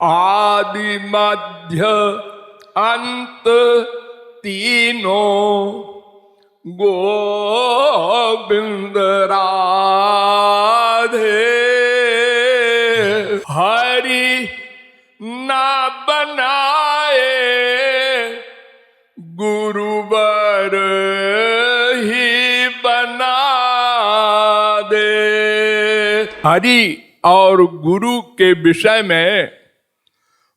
आदि मध्य अंत तीनों गोविंद राधे। हरि ना बनाए गुरुवर ही बना दे। हरि और गुरु के विषय में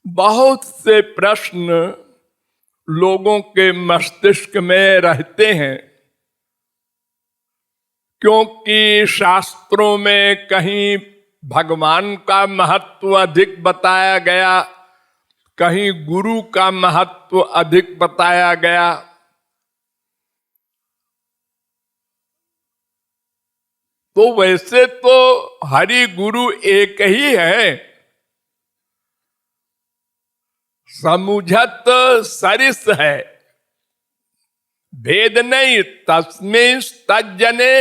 बहुत से प्रश्न लोगों के मस्तिष्क में रहते हैं, क्योंकि शास्त्रों में कहीं भगवान का महत्व अधिक बताया गया, कहीं गुरु का महत्व अधिक बताया गया। तो वैसे तो हरि गुरु एक ही है, समुझत सरिस है, भेद नहीं। तस्मिन् तज्जने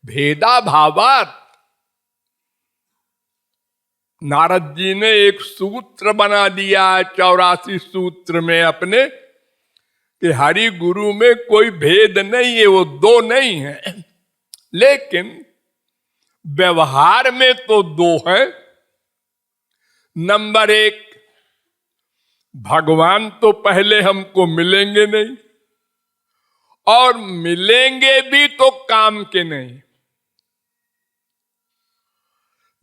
भेदा भावात। नारद जी ने एक सूत्र बना दिया 84 सूत्र में अपने, कि हरि गुरु में कोई भेद नहीं है, वो दो नहीं है, लेकिन व्यवहार में तो दो है। नंबर एक, भगवान तो पहले हमको मिलेंगे नहीं, और मिलेंगे भी तो काम के नहीं।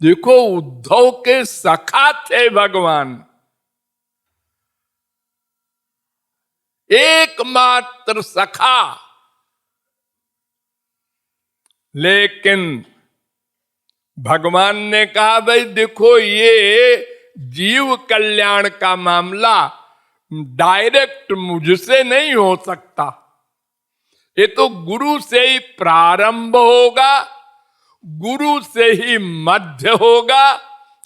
देखो, उद्धव के सखा थे भगवान, एकमात्र सखा, लेकिन भगवान ने कहा भाई देखो, ये जीव कल्याण का मामला डायरेक्ट मुझसे नहीं हो सकता, ये तो गुरु से ही प्रारंभ होगा, गुरु से ही मध्य होगा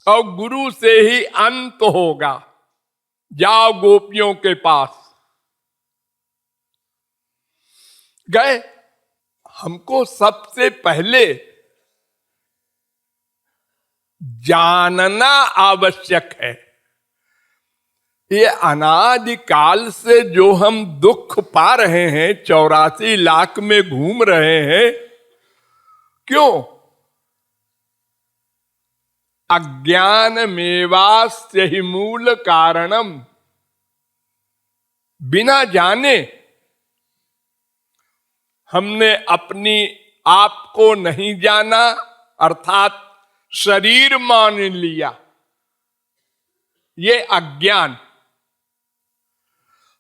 और गुरु से ही अंत होगा। जाओ गोपियों के पास। गए। हमको सबसे पहले जानना आवश्यक है, ये अनादिकाल से जो हम दुख पा रहे हैं, 84 लाख में घूम रहे हैं, क्यों? अज्ञान मेवास्य ही मूल कारणम। बिना जाने हमने अपनी आप को नहीं जाना, अर्थात शरीर मान लिया, ये अज्ञान।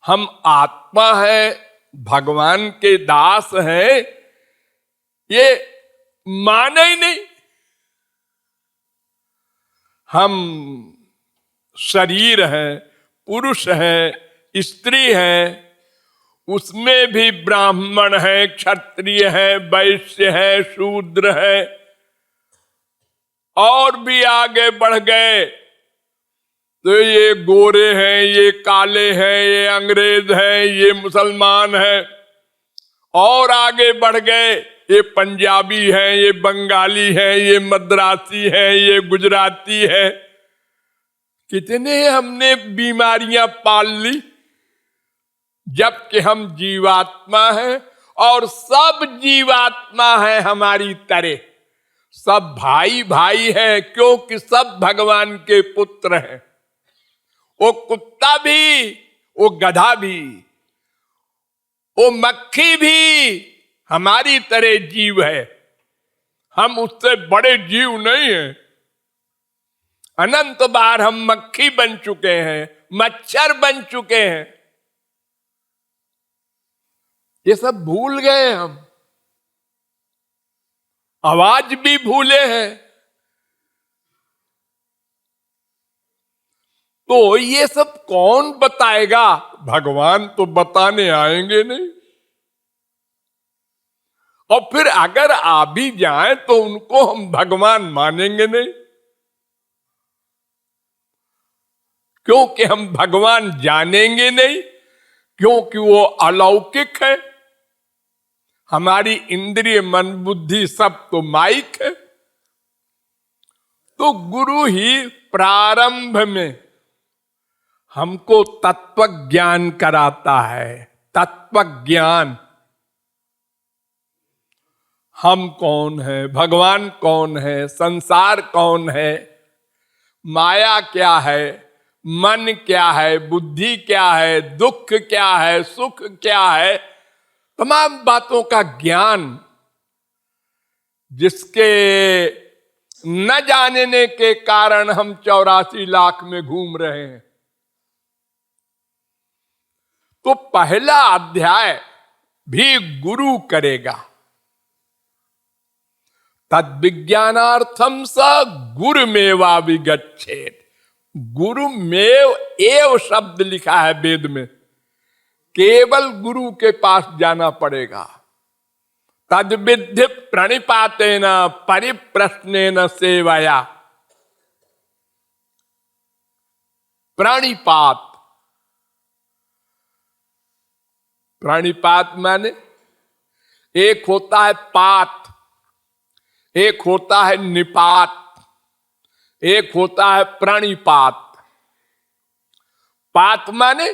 हम आत्मा है, भगवान के दास है, ये माने ही नहीं। हम शरीर है, पुरुष है, स्त्री है, उसमें भी ब्राह्मण है, क्षत्रिय है, वैश्य है, शूद्र है, और भी आगे बढ़ गए तो ये गोरे हैं, ये काले हैं, ये अंग्रेज हैं, ये मुसलमान हैं, और आगे बढ़ गए ये पंजाबी हैं, ये बंगाली हैं, ये मद्रासी हैं, ये गुजराती है। कितने हमने बीमारियां पाल ली, जबकि हम जीवात्मा हैं, और सब जीवात्मा है हमारी तरह, सब भाई भाई है, क्योंकि सब भगवान के पुत्र हैं। वो कुत्ता भी, वो गधा भी, वो मक्खी भी हमारी तरह जीव है, हम उससे बड़े जीव नहीं हैं। अनंत बार हम मक्खी बन चुके हैं, मच्छर बन चुके हैं, ये सब भूल गए हम, आवाज भी भूले हैं। तो ये सब कौन बताएगा? भगवान तो बताने आएंगे नहीं, और फिर अगर आ भी जाए तो उनको हम भगवान मानेंगे नहीं, क्योंकि हम भगवान जानेंगे नहीं, क्योंकि वो अलौकिक है। हमारी इंद्रिय मन बुद्धि सब तो माइक है। तो गुरु ही प्रारंभ में हमको तत्व ज्ञान कराता है। तत्व ज्ञान, हम कौन है, भगवान कौन है, संसार कौन है, माया क्या है, मन क्या है, बुद्धि क्या है, दुख क्या है, सुख क्या है, तमाम बातों का ज्ञान, जिसके न जानने के कारण हम 84 लाख में घूम रहे हैं। तो पहला अध्याय भी गुरु करेगा। तद विज्ञानार्थम स गुरुमेवा विगच्छेत। गुरुमेव एव शब्द लिखा है वेद में, केवल गुरु के पास जाना पड़ेगा। तद विद्धि प्रणिपातेन परिप्रश्नेन सेवया। प्रणिपात, प्रणिपात माने एक होता है पात, एक होता है निपात, एक होता है प्रणिपात। पात माने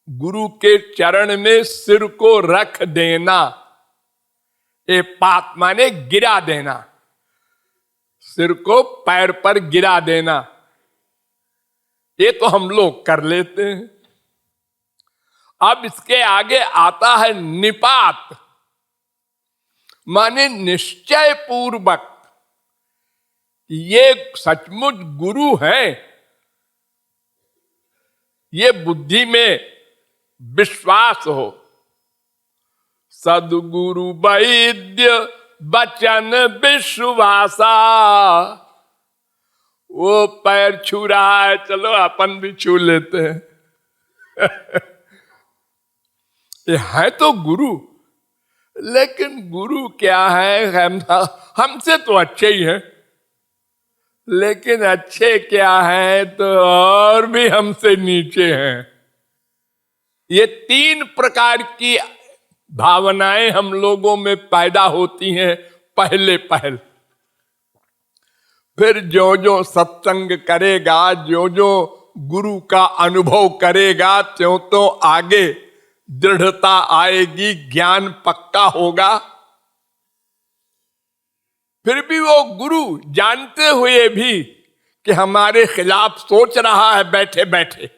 गुरु के चरण में सिर को रख देना। ये पात माने गिरा देना, सिर को पैर पर गिरा देना। ये तो हम लोग कर लेते हैं। अब इसके आगे आता है निपात, माने निश्चय पूर्वक ये सचमुच गुरु है, ये बुद्धि में विश्वास हो। सदगुरु वैद्य बचन विश्वासा। वो पैर छू रहा है, चलो अपन भी छू लेते हैं। ये है तो गुरु, लेकिन गुरु क्या है, हमसे तो अच्छे ही हैं, लेकिन अच्छे क्या है तो और भी हमसे नीचे हैं। ये 3 प्रकार की भावनाएं हम लोगों में पैदा होती हैं पहले पहल। फिर जो जो सत्संग करेगा, जो जो गुरु का अनुभव करेगा, त्यों तो आगे दृढ़ता आएगी, ज्ञान पक्का होगा। फिर भी वो गुरु जानते हुए भी कि हमारे खिलाफ सोच रहा है बैठे बैठे,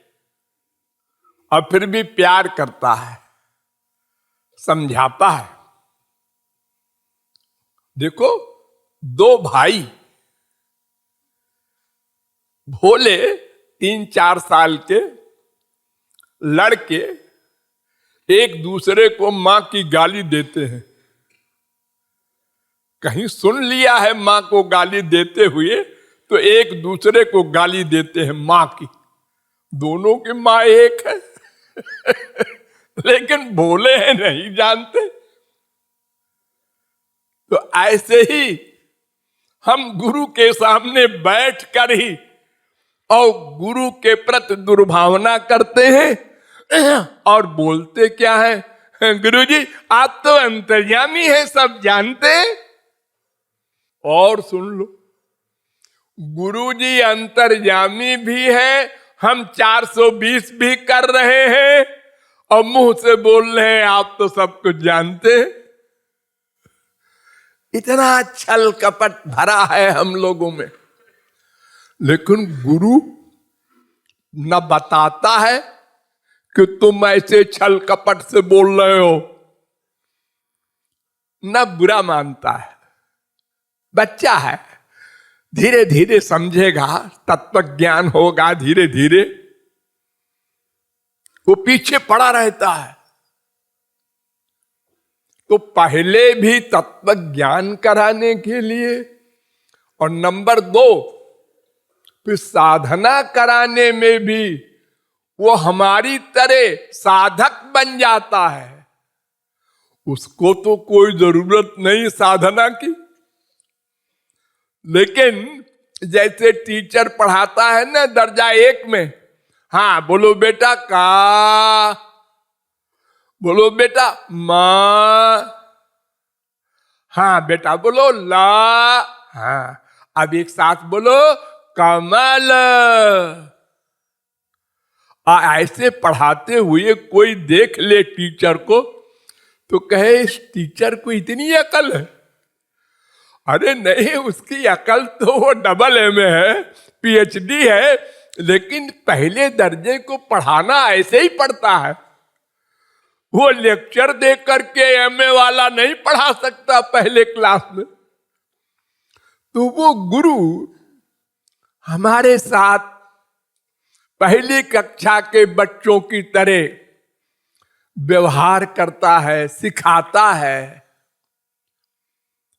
और फिर भी प्यार करता है, समझाता है। देखो, 2 भाई भोले 3-4 साल के लड़के एक दूसरे को मां की गाली देते हैं। कहीं सुन लिया है मां को गाली देते हुए, तो एक दूसरे को गाली देते हैं मां की। दोनों की मां एक है। लेकिन भोले हैं, नहीं जानते। तो ऐसे ही हम गुरु के सामने बैठकर ही और गुरु के प्रति दुर्भावना करते हैं, और बोलते क्या है, गुरुजी आप तो अंतर्यामी है, सब जानते हैं। और सुन लो, गुरुजी अंतर्यामी भी है, हम 420 भी कर रहे हैं, और मुंह से बोल रहे हैं आप तो सब कुछ जानते हैं। इतना छल कपट भरा है हम लोगों में। लेकिन गुरु न बताता है कि तुम ऐसे छल कपट से बोल रहे हो, न बुरा मानता है। बच्चा है, धीरे धीरे समझेगा, तत्व ज्ञान होगा धीरे धीरे। वो पीछे पड़ा रहता है। तो पहले भी तत्व ज्ञान कराने के लिए, और नंबर 2 फिर साधना कराने में भी वो हमारी तरह साधक बन जाता है। उसको तो कोई जरूरत नहीं साधना की, लेकिन जैसे टीचर पढ़ाता है ना दर्जा 1 में, हाँ बोलो बेटा का, बोलो बेटा मां, हाँ बेटा बोलो ला, हाँ अब एक साथ बोलो कमल। ऐसे पढ़ाते हुए कोई देख ले टीचर को तो कहे इस टीचर को इतनी अकल है। अरे नहीं, उसकी अकल तो वो डबल एमए है, पीएचडी है, लेकिन पहले दर्जे को पढ़ाना ऐसे ही पढ़ता है। वो लेक्चर दे करके एमए वाला नहीं पढ़ा सकता पहले क्लास में। तो वो गुरु हमारे साथ पहली कक्षा के बच्चों की तरह व्यवहार करता है, सिखाता है,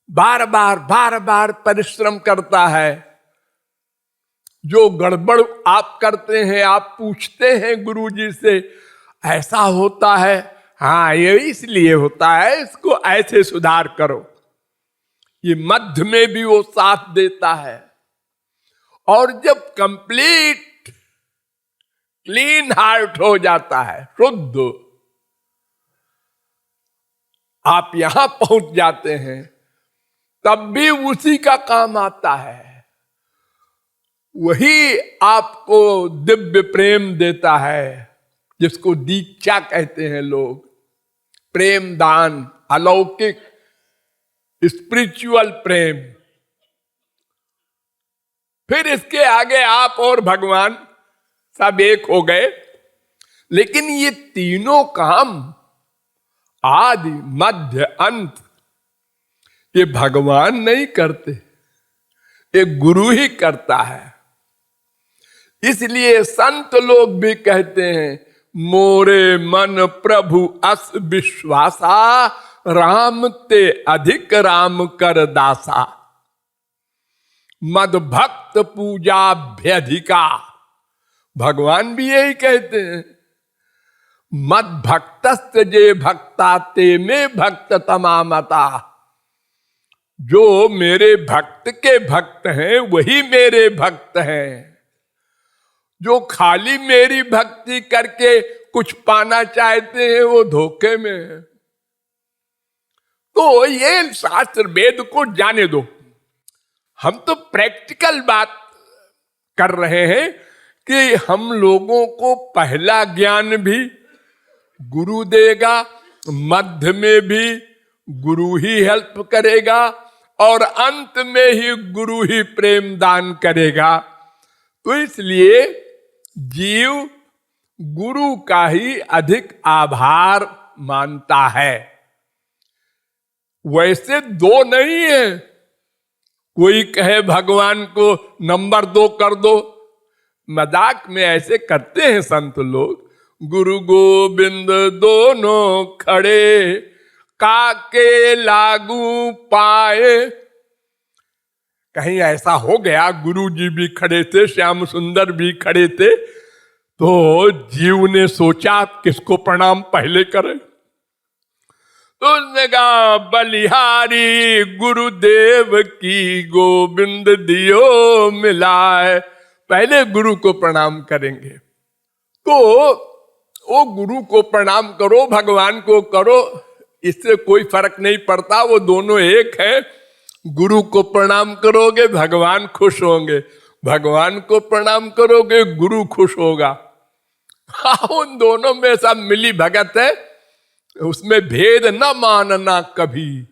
बार बार परिश्रम करता है। जो गड़बड़ आप करते हैं, आप पूछते हैं गुरुजी से, ऐसा होता है, हाँ ये इसलिए होता है, इसको ऐसे सुधार करो। ये मध्य में भी वो साथ देता है। और जब कंप्लीट क्लीन हार्ट हो जाता है, शुद्ध, आप यहां पहुंच जाते हैं, तब भी उसी का काम आता है। वही आपको दिव्य प्रेम देता है, जिसको दीक्षा कहते हैं लोग, प्रेम दान, अलौकिक स्पिरिचुअल प्रेम। फिर इसके आगे आप और भगवान सब एक हो गए। लेकिन ये तीनों काम, आदि मध्य अंत, ये भगवान नहीं करते, ये गुरु ही करता है। इसलिए संत लोग भी कहते हैं, मोरे मन प्रभु अस विश्वासा, राम ते अधिक राम कर दासा। मद भक्त पूजाभ्यधिका, भगवान भी यही कहते हैं। मद भक्तस्त जे भक्ता ते में भक्त तमामता। जो मेरे भक्त के भक्त हैं वही मेरे भक्त हैं। जो खाली मेरी भक्ति करके कुछ पाना चाहते हैं वो धोखे में है। तो ये शास्त्र वेद को जाने दो, हम तो प्रैक्टिकल बात कर रहे हैं कि हम लोगों को पहला ज्ञान भी गुरु देगा, मध्य में भी गुरु ही हेल्प करेगा, और अंत में ही गुरु ही प्रेम दान करेगा। तो इसलिए जीव गुरु का ही अधिक आभार मानता है। वैसे दो नहीं है, कोई कहे भगवान को नंबर 2 कर दो, मजाक में ऐसे करते हैं संत लोग। गुरु गोविंद दोनों खड़े, काके लागू पाए। कहीं ऐसा हो गया, गुरु जी भी खड़े थे, श्याम सुंदर भी खड़े थे, तो जीव ने सोचा किसको प्रणाम पहले करें। तो उसने कहा, बलिहारी गुरुदेव की गोविंद दियो मिलाए, पहले गुरु को प्रणाम करेंगे। तो वो गुरु को प्रणाम करो, भगवान को करो, इससे कोई फर्क नहीं पड़ता, वो दोनों एक है। गुरु को प्रणाम करोगे भगवान खुश होंगे, भगवान को प्रणाम करोगे गुरु खुश होगा। उन दोनों में सब मिली भगत है, उसमें भेद न मानना कभी,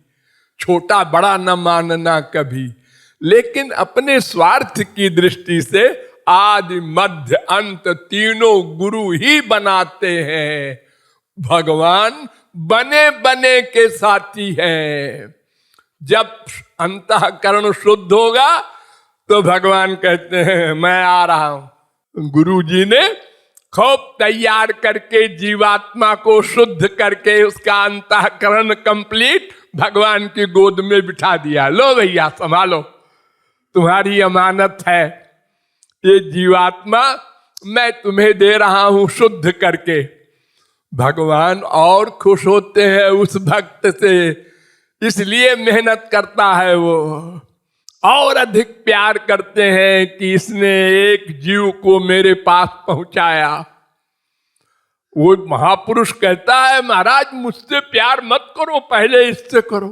छोटा बड़ा न मानना कभी, लेकिन अपने स्वार्थ की दृष्टि से आदि मध्य अंत तीनों गुरु ही बनाते हैं। भगवान बने बने के साथी हैं। जब अंतःकरण शुद्ध होगा तो भगवान कहते हैं मैं आ रहा हूं। गुरु जी ने खूब तैयार करके जीवात्मा को शुद्ध करके उसका अंतःकरण कंप्लीट भगवान की गोद में बिठा दिया। लो भैया संभालो, तुम्हारी अमानत है, ये जीवात्मा मैं तुम्हें दे रहा हूं शुद्ध करके। भगवान और खुश होते हैं उस भक्त से, इसलिए मेहनत करता है वो, और अधिक प्यार करते हैं कि इसने एक जीव को मेरे पास पहुंचाया। वो महापुरुष कहता है महाराज मुझसे प्यार मत करो, पहले इससे करो।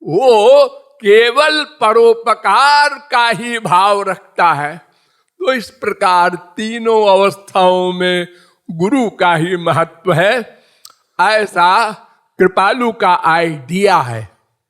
वो केवल परोपकार का ही भाव रखता है। तो तो इस प्रकार तीनों अवस्थाओं में गुरु का ही महत्व है, ऐसा कृपालु का आइडिया है।